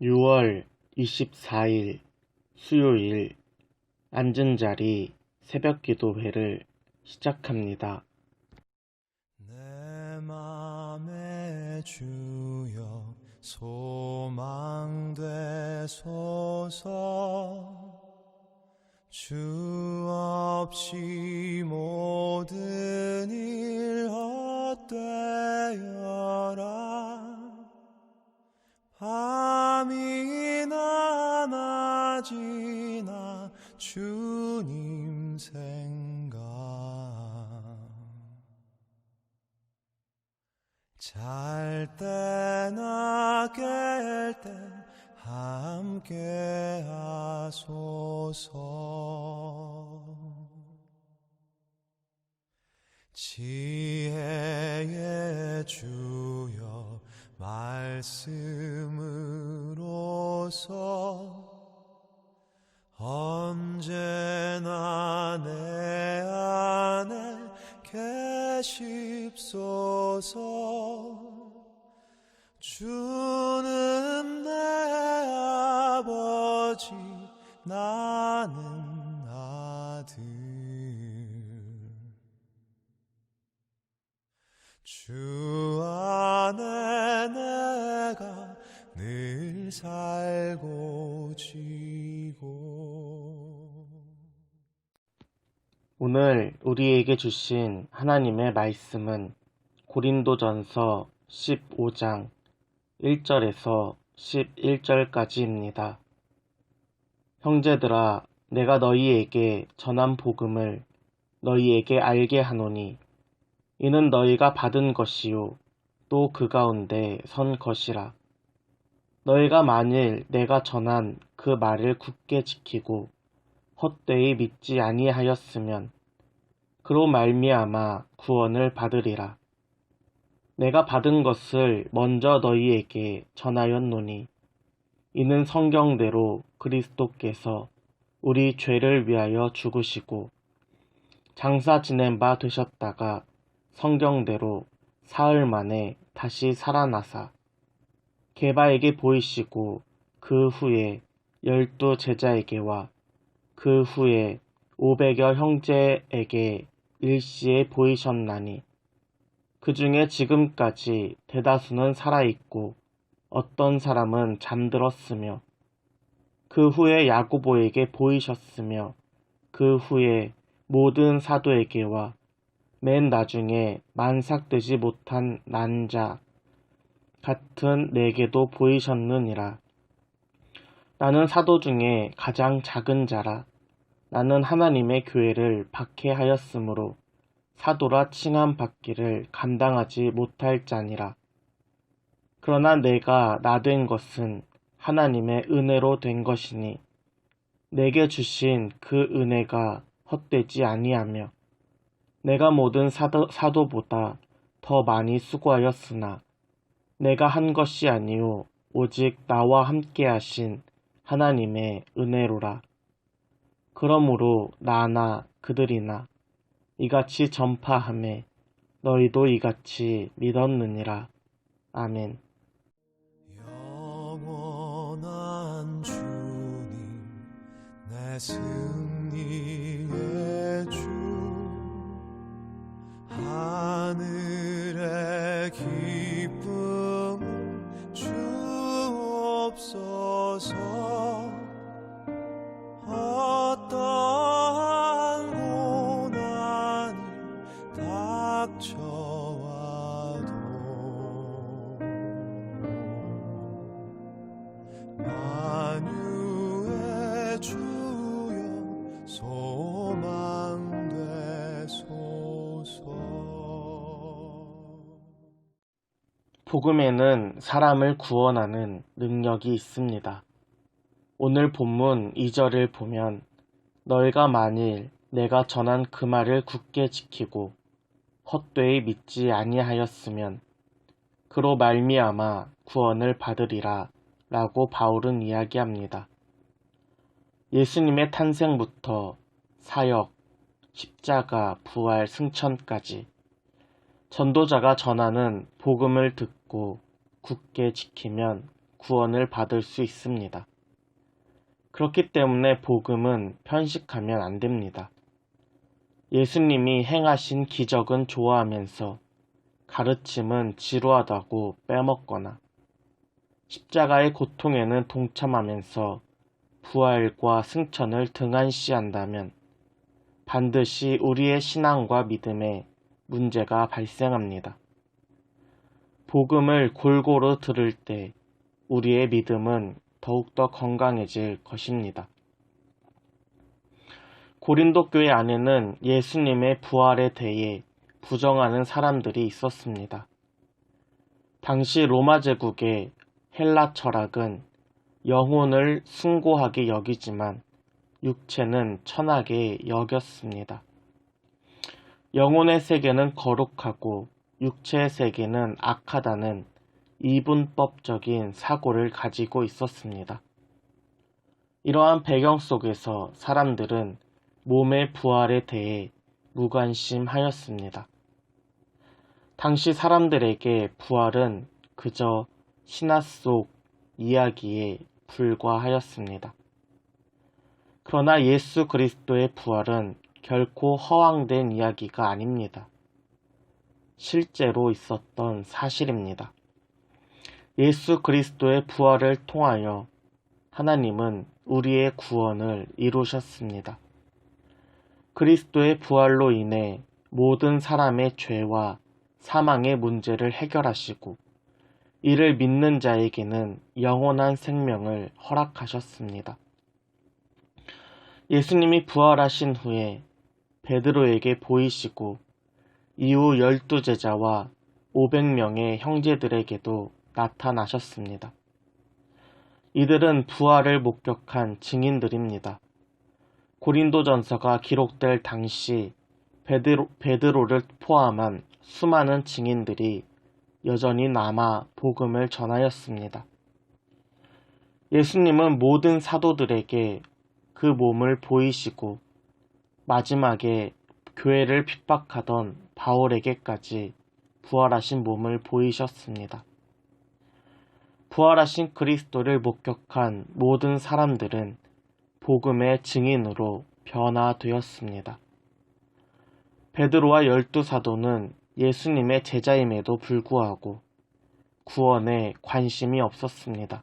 6월 24일 수요일 앉은 자리 새벽기도회를 시작합니다. 내 맘에 주여 소망되소서. 주 없이 모든 일 헛되어라. 밤이나 낮이나 주님 생각. 잘 때나 깰 때 함께 하소서. 지혜의 주여 말씀으로서 언제나 내 안에 계십소서. 주는 내 아버지 나는 아들. 주 안에 내가 늘 살고 지고. 오늘 우리에게 주신 하나님의 말씀은 고린도전서 15장 1절에서 11절까지입니다. 형제들아, 내가 너희에게 전한 복음을 너희에게 알게 하노니 이는 너희가 받은 것이요 또 그 가운데 선 것이라. 너희가 만일 내가 전한 그 말을 굳게 지키고 헛되이 믿지 아니하였으면 그로 말미암아 구원을 받으리라. 내가 받은 것을 먼저 너희에게 전하였노니 이는 성경대로 그리스도께서 우리 죄를 위하여 죽으시고 장사 지낸 바 되셨다가 성경대로 사흘 만에 다시 살아나사 게바에게 보이시고 그 후에 12 제자에게와 그 후에 500여 형제에게 일시에 보이셨나니 그 중에 지금까지 대다수는 살아있고 어떤 사람은 잠들었으며 그 후에 야고보에게 보이셨으며 그 후에 모든 사도에게와 맨 나중에 만삭되지 못한 난 자 같은 내게도 보이셨느니라. 나는 사도 중에 가장 작은 자라. 나는 하나님의 교회를 박해하였으므로 사도라 칭함 받기를 감당하지 못할 자니라. 그러나 내가 나 된 것은 하나님의 은혜로 된 것이니 내게 주신 그 은혜가 헛되지 아니하며 내가 모든 사도보다 더 많이 수고하였으나 내가 한 것이 아니요 오직 나와 함께 하신 하나님의 은혜로라. 그러므로 나나 그들이나 이같이 전파하매 너희도 이같이 믿었느니라. 아멘. 영원한 주님 내 승리의 주. 하늘의 기쁨을 주옵소서. 어떠한 고난이 닥쳐와도 만유의 주여 소망되소서. 복음에는 사람을 구원하는 능력이 있습니다. 오늘 본문 2절을 보면 너희가 만일 내가 전한 그 말을 굳게 지키고 헛되이 믿지 아니하였으면 그로 말미암아 구원을 받으리라 라고 바울은 이야기합니다. 예수님의 탄생부터 사역, 십자가, 부활, 승천까지 전도자가 전하는 복음을 듣고 굳게 지키면 구원을 받을 수 있습니다. 그렇기 때문에 복음은 편식하면 안 됩니다. 예수님이 행하신 기적은 좋아하면서 가르침은 지루하다고 빼먹거나 십자가의 고통에는 동참하면서 부활과 승천을 등한시한다면 반드시 우리의 신앙과 믿음에 문제가 발생합니다. 복음을 골고루 들을 때 우리의 믿음은 더욱더 건강해질 것입니다. 고린도 교회 안에는 예수님의 부활에 대해 부정하는 사람들이 있었습니다. 당시 로마 제국의 헬라 철학은 영혼을 숭고하게 여기지만 육체는 천하게 여겼습니다. 영혼의 세계는 거룩하고 육체의 세계는 악하다는 이분법적인 사고를 가지고 있었습니다. 이러한 배경 속에서 사람들은 몸의 부활에 대해 무관심하였습니다. 당시 사람들에게 부활은 그저 신화 속 이야기에 불과하였습니다. 그러나 예수 그리스도의 부활은 결코 허황된 이야기가 아닙니다. 실제로 있었던 사실입니다. 예수 그리스도의 부활을 통하여 하나님은 우리의 구원을 이루셨습니다. 그리스도의 부활로 인해 모든 사람의 죄와 사망의 문제를 해결하시고 이를 믿는 자에게는 영원한 생명을 허락하셨습니다. 예수님이 부활하신 후에 베드로에게 보이시고 이후 12제자와 500명의 형제들에게도 나타나셨습니다. 이들은 부활을 목격한 증인들입니다. 고린도전서가 기록될 당시 베드로를 포함한 수많은 증인들이 여전히 남아 복음을 전하였습니다. 예수님은 모든 사도들에게 그 몸을 보이시고 마지막에 교회를 핍박하던 바울에게까지 부활하신 몸을 보이셨습니다. 부활하신 그리스도를 목격한 모든 사람들은 복음의 증인으로 변화되었습니다. 베드로와 12사도는 예수님의 제자임에도 불구하고 구원에 관심이 없었습니다.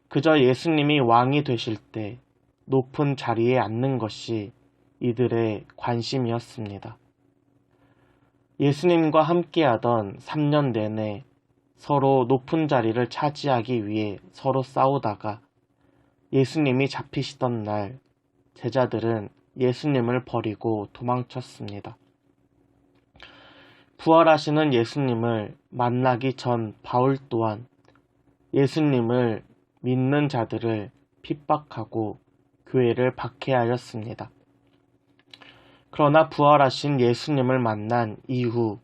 그저 예수님이 왕이 되실 때 높은 자리에 앉는 것이 이들의 관심이었습니다. 예수님과 함께하던 3년 내내 서로 높은 자리를 차지하기 위해 서로 싸우다가 예수님이 잡히시던 날 제자들은 예수님을 버리고 도망쳤습니다. 부활하시는 예수님을 만나기 전 바울 또한 예수님을 믿는 자들을 핍박하고 교회를 박해하였습니다. 그러나 부활하신 예수님을 만난 이후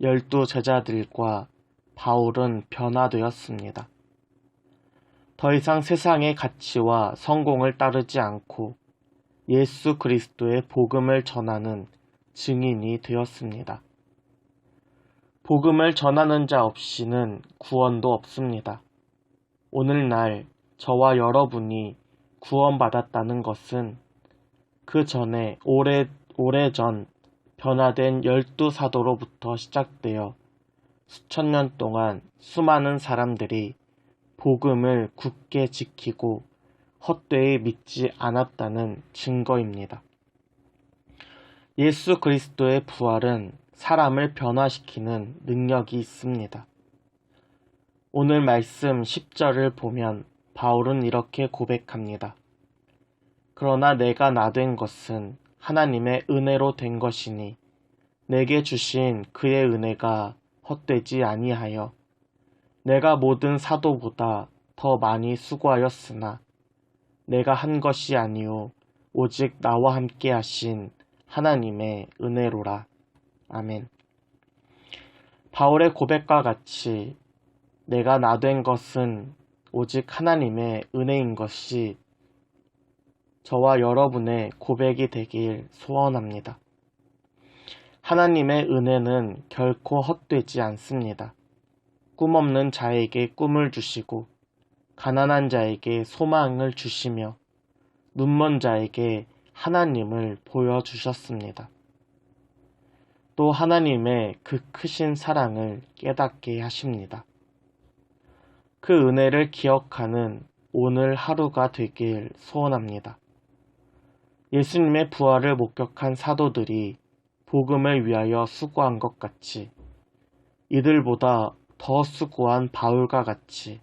12제자들과 바울은 변화되었습니다. 더 이상 세상의 가치와 성공을 따르지 않고 예수 그리스도의 복음을 전하는 증인이 되었습니다. 복음을 전하는 자 없이는 구원도 없습니다. 오늘날 저와 여러분이 구원받았다는 것은 그 전에 오래전 변화된 12사도로부터 시작되어 수천 년 동안 수많은 사람들이 복음을 굳게 지키고 헛되이 믿지 않았다는 증거입니다. 예수 그리스도의 부활은 사람을 변화시키는 능력이 있습니다. 오늘 말씀 10절을 보면 바울은 이렇게 고백합니다. 그러나 내가 나 된 것은 하나님의 은혜로 된 것이니 내게 주신 그의 은혜가 헛되지 아니하여 내가 모든 사도보다 더 많이 수고하였으나 내가 한 것이 아니요 오직 나와 함께 하신 하나님의 은혜로라. 아멘. 바울의 고백과 같이 내가 나 된 것은 오직 하나님의 은혜인 것이 저와 여러분의 고백이 되길 소원합니다. 하나님의 은혜는 결코 헛되지 않습니다. 꿈 없는 자에게 꿈을 주시고 가난한 자에게 소망을 주시며 눈먼 자에게 하나님을 보여주셨습니다. 또 하나님의 그 크신 사랑을 깨닫게 하십니다. 그 은혜를 기억하는 오늘 하루가 되길 소원합니다. 예수님의 부활을 목격한 사도들이 복음을 위하여 수고한 것 같이 이들보다 더 수고한 바울과 같이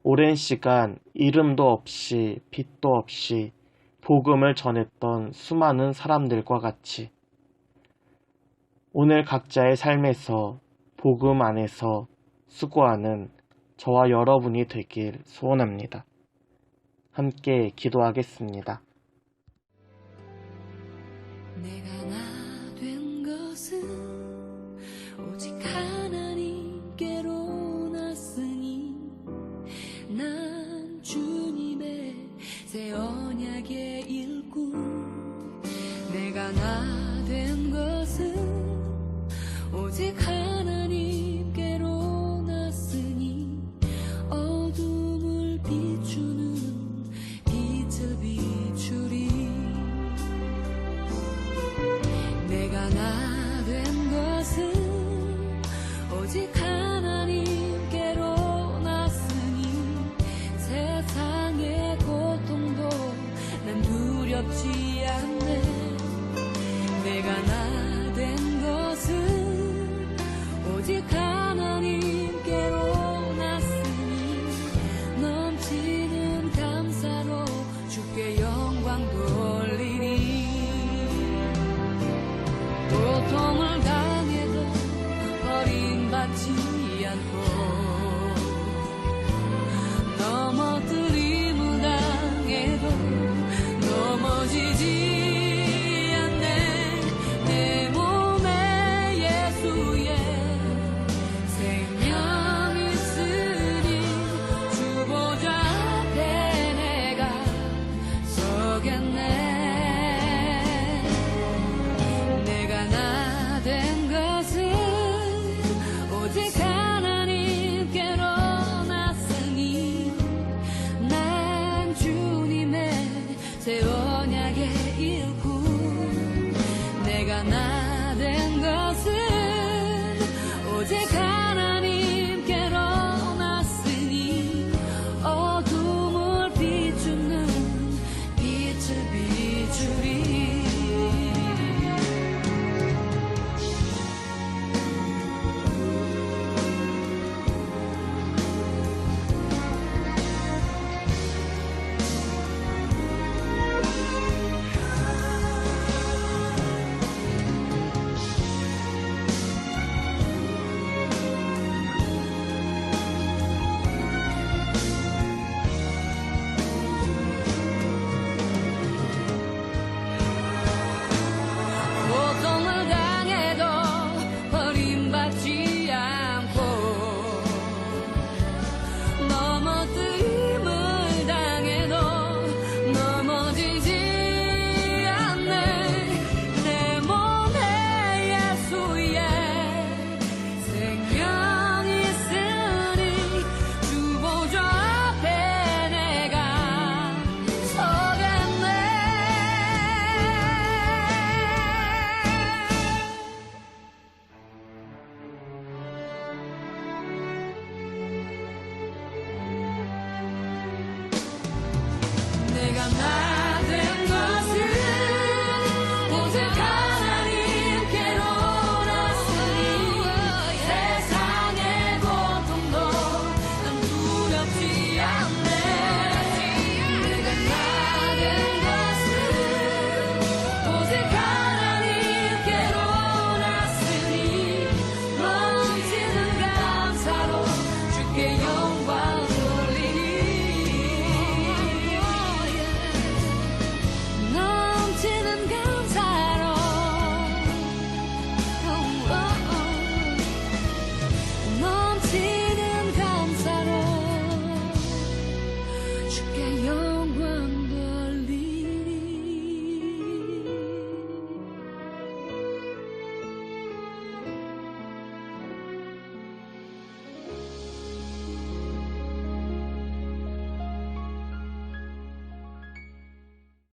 오랜 시간 이름도 없이 빛도 없이 복음을 전했던 수많은 사람들과 같이 오늘 각자의 삶에서 복음 안에서 수고하는 저와 여러분이 되길 소원합니다. 함께 기도하겠습니다. 내가 나 된 것은 오직 하나님께로 났으니 난 주님의 새 언약의 일꾼. 내가 나 된 것은 오직 하나님께로 났으니 어둠을 비추는 빛을 비추리. 내가 나 된 것은 오직 하나님께로 났으니 세상의 고통도 난 두렵지 않네. 내가 나 된 것은 오직 하나님께로 났으니 넘치는 감사로 주께 영광 돌리리. 고통을 당해도 버림받지 않고 넘어뜨림을 당해도 넘어지지 않네. 내 몸에 예수의 생명이 있으니 주 보좌 앞에 내가 서겠네. 내가 나 된 것은 오직 하나님께로 났으니 난 주님의 새 언약의 일꾼. 내가 나 된 것은 오직 하나님께로 났으니 어둠을 비추는 빛을 비추리. 고통을 당해도 버림받지 않고 넘어뜨림을 당해도 넘어지지 않네. 내 몸에 예수의 생명이 있으니 주 보좌 앞에 내가 서겠네. 내가 나